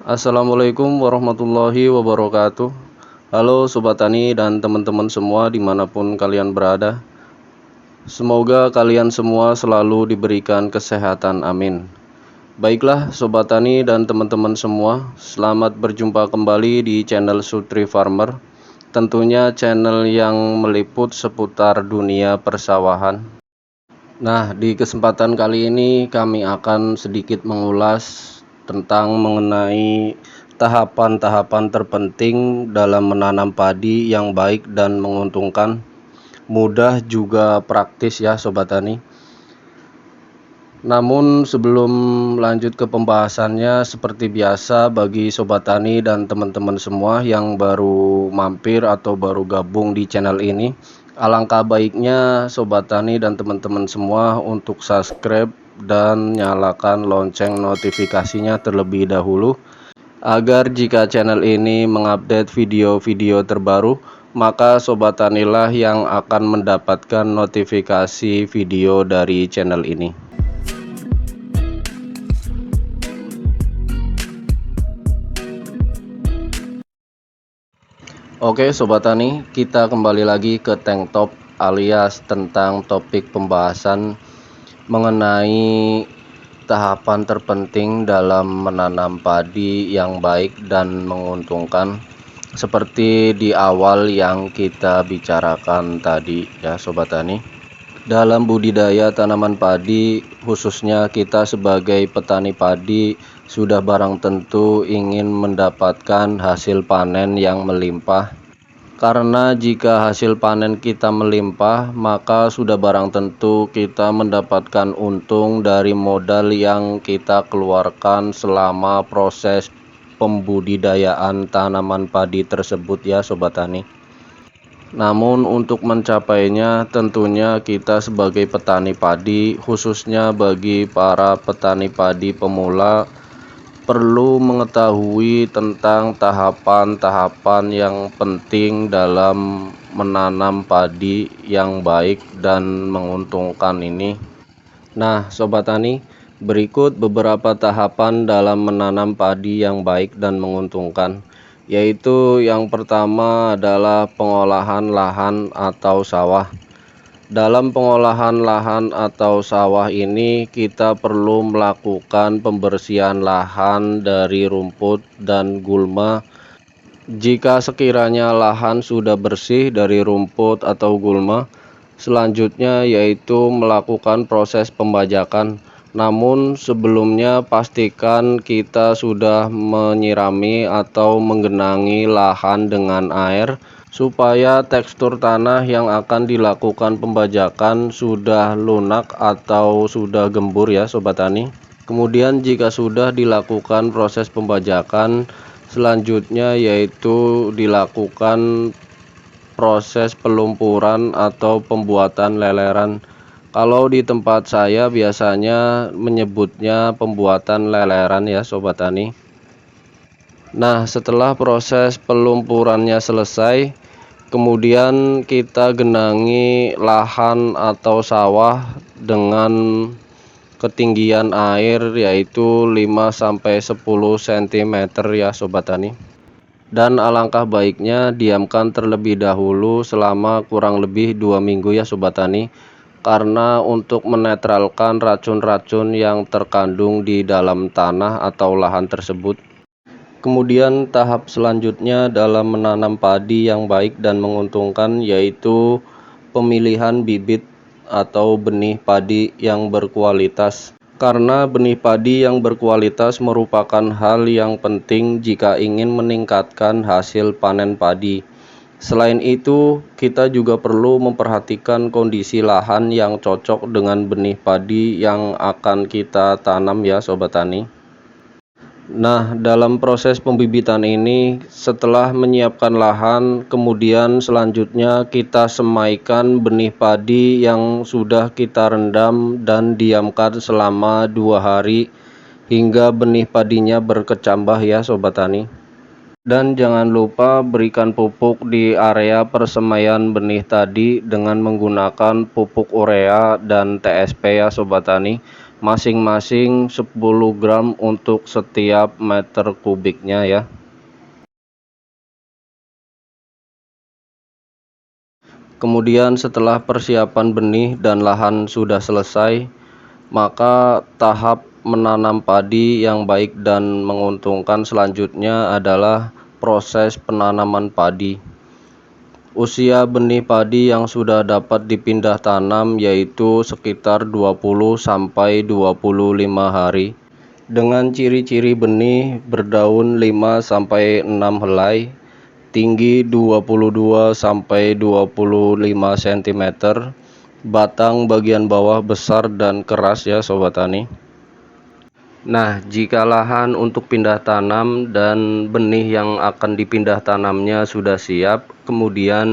Assalamualaikum warahmatullahi wabarakatuh. Halo Sobat Tani dan teman-teman semua dimanapun kalian berada. Semoga kalian semua selalu diberikan kesehatan, amin. Baiklah Sobat Tani dan teman-teman semua, selamat berjumpa kembali di channel Sutri Farmer. Tentunya channel yang meliput seputar dunia persawahan. Nah, di kesempatan kali ini kami akan sedikit mengulas tentang mengenai tahapan-tahapan terpenting dalam menanam padi yang baik dan menguntungkan, mudah juga praktis ya Sobat Tani. Namun sebelum lanjut ke pembahasannya, seperti biasa bagi Sobat Tani dan teman-teman semua yang baru mampir atau baru gabung di channel ini, alangkah baiknya Sobat Tani dan teman-teman semua untuk subscribe dan nyalakan lonceng notifikasinya terlebih dahulu, agar jika channel ini mengupdate video-video terbaru, maka Sobat Tanilah yang akan mendapatkan notifikasi video dari channel ini. Oke Sobat Tani, kita kembali lagi ke Tank Top alias tentang topik pembahasan mengenai tahapan terpenting dalam menanam padi yang baik dan menguntungkan, seperti di awal yang kita bicarakan tadi ya Sobat Tani. Dalam budidaya tanaman padi, khususnya kita sebagai petani padi sudah barang tentu ingin mendapatkan hasil panen yang melimpah. Karena jika hasil panen kita melimpah, maka sudah barang tentu kita mendapatkan untung dari modal yang kita keluarkan selama proses pembudidayaan tanaman padi tersebut ya Sobat Tani. Namun untuk mencapainya tentunya kita sebagai petani padi, khususnya bagi para petani padi pemula, perlu mengetahui tentang tahapan-tahapan yang penting dalam menanam padi yang baik dan menguntungkan ini. Nah Sobat Tani, berikut beberapa tahapan dalam menanam padi yang baik dan menguntungkan, yaitu yang pertama adalah pengolahan lahan atau sawah. Dalam pengolahan lahan atau sawah ini kita perlu melakukan pembersihan lahan dari rumput dan gulma. Jika sekiranya lahan sudah bersih dari rumput atau gulma, selanjutnya yaitu melakukan proses pembajakan. Namun sebelumnya pastikan kita sudah menyirami atau menggenangi lahan dengan air, supaya tekstur tanah yang akan dilakukan pembajakan sudah lunak atau sudah gembur ya Sobat Tani. Kemudian jika sudah dilakukan proses pembajakan, selanjutnya yaitu dilakukan proses pelumpuran atau pembuatan leleran. Kalau di tempat saya biasanya menyebutnya pembuatan leleran ya Sobat Tani. Nah, setelah proses pelumpurannya selesai, kemudian kita genangi lahan atau sawah dengan ketinggian air yaitu 5-10 cm ya Sobat Tani. Dan alangkah baiknya diamkan terlebih dahulu selama kurang lebih 2 minggu ya Sobat Tani, karena untuk menetralkan racun-racun yang terkandung di dalam tanah atau lahan tersebut. Kemudian tahap selanjutnya dalam menanam padi yang baik dan menguntungkan yaitu pemilihan bibit atau benih padi yang berkualitas. Karena benih padi yang berkualitas merupakan hal yang penting jika ingin meningkatkan hasil panen padi. Selain itu, kita juga perlu memperhatikan kondisi lahan yang cocok dengan benih padi yang akan kita tanam ya Sobat Tani. Nah, dalam proses pembibitan ini, setelah menyiapkan lahan, kemudian selanjutnya kita semaikan benih padi yang sudah kita rendam dan diamkan selama 2 hari hingga benih padinya berkecambah ya Sobat Tani. Dan jangan lupa berikan pupuk di area persemaian benih tadi dengan menggunakan pupuk urea dan TSP ya Sobat Tani. masing-masing 10 gram untuk setiap meter kubiknya ya. Kemudian setelah persiapan benih dan lahan sudah selesai, maka tahap menanam padi yang baik dan menguntungkan selanjutnya adalah proses penanaman padi. Usia benih padi yang sudah dapat dipindah tanam yaitu sekitar 20 sampai 25 hari. Dengan ciri-ciri benih berdaun 5 sampai 6 helai, tinggi 22 sampai 25 cm, batang bagian bawah besar dan keras ya sobat tani. Nah, jika lahan untuk pindah tanam dan benih yang akan dipindah tanamnya sudah siap, kemudian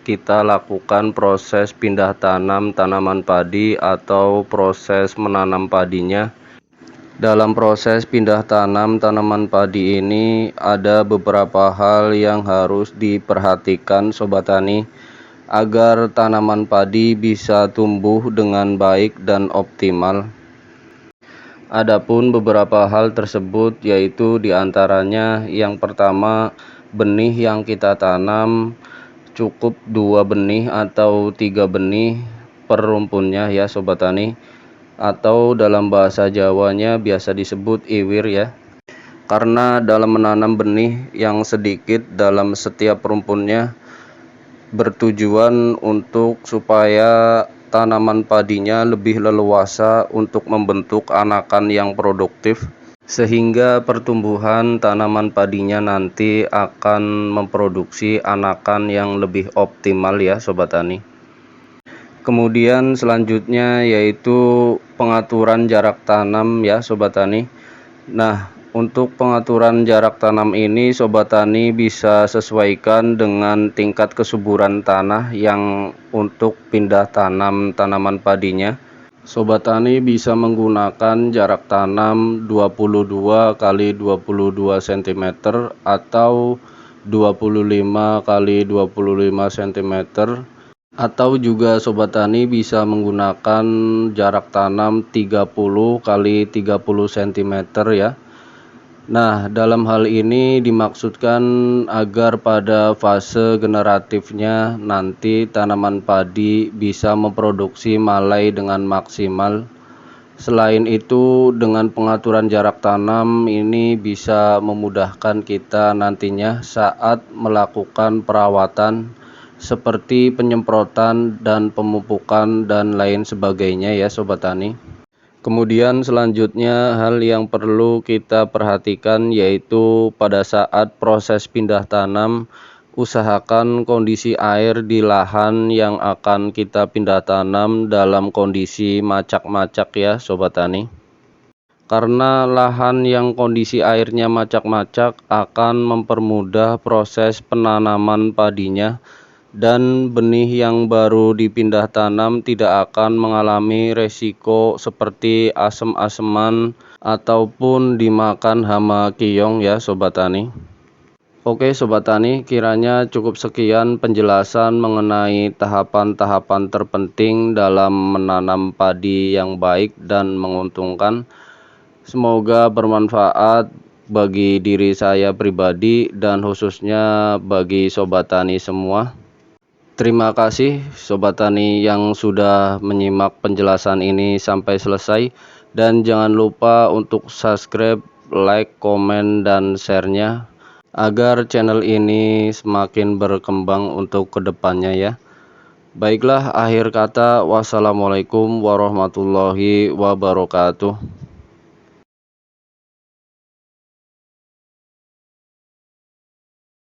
kita lakukan proses pindah tanam tanaman padi atau proses menanam padinya. Dalam proses pindah tanam tanaman padi ini ada beberapa hal yang harus diperhatikan sobat tani agar tanaman padi bisa tumbuh dengan baik dan optimal. Adapun beberapa hal tersebut yaitu diantaranya yang pertama, benih yang kita tanam cukup 2 benih atau 3 benih per rumpunnya ya sobat tani, atau dalam bahasa Jawanya biasa disebut iwir ya. Karena dalam menanam benih yang sedikit dalam setiap rumpunnya bertujuan untuk supaya tanaman padinya lebih leluasa untuk membentuk anakan yang produktif, sehingga pertumbuhan tanaman padinya nanti akan memproduksi anakan yang lebih optimal ya sobat tani. Kemudian selanjutnya yaitu pengaturan jarak tanam ya sobat tani. Nah, untuk pengaturan jarak tanam ini sobat tani bisa sesuaikan dengan tingkat kesuburan tanah yang untuk pindah tanam tanaman padinya. Sobat tani bisa menggunakan jarak tanam 22 kali 22 cm atau 25 kali 25 cm, atau juga sobat tani bisa menggunakan jarak tanam 30 kali 30 cm ya. Nah, dalam hal ini dimaksudkan agar pada fase generatifnya nanti tanaman padi bisa memproduksi malai dengan maksimal. Selain itu, dengan pengaturan jarak tanam ini bisa memudahkan kita nantinya saat melakukan perawatan seperti penyemprotan dan pemupukan dan lain sebagainya ya sobat tani. Kemudian selanjutnya hal yang perlu kita perhatikan yaitu pada saat proses pindah tanam, usahakan kondisi air di lahan yang akan kita pindah tanam dalam kondisi macak-macak ya sobat tani. Karena lahan yang kondisi airnya macak-macak akan mempermudah proses penanaman padinya, dan benih yang baru dipindah tanam tidak akan mengalami resiko seperti asem-aseman ataupun dimakan hama kiyong ya sobat tani. Oke sobat tani, kiranya cukup sekian penjelasan mengenai tahapan-tahapan terpenting dalam menanam padi yang baik dan menguntungkan. Semoga bermanfaat bagi diri saya pribadi dan khususnya bagi sobat tani semua. Terima kasih sobat tani yang sudah menyimak penjelasan ini sampai selesai, dan jangan lupa untuk subscribe, like, komen, dan share-nya agar channel ini semakin berkembang untuk kedepannya ya. Baiklah, akhir kata wassalamualaikum warahmatullahi wabarakatuh.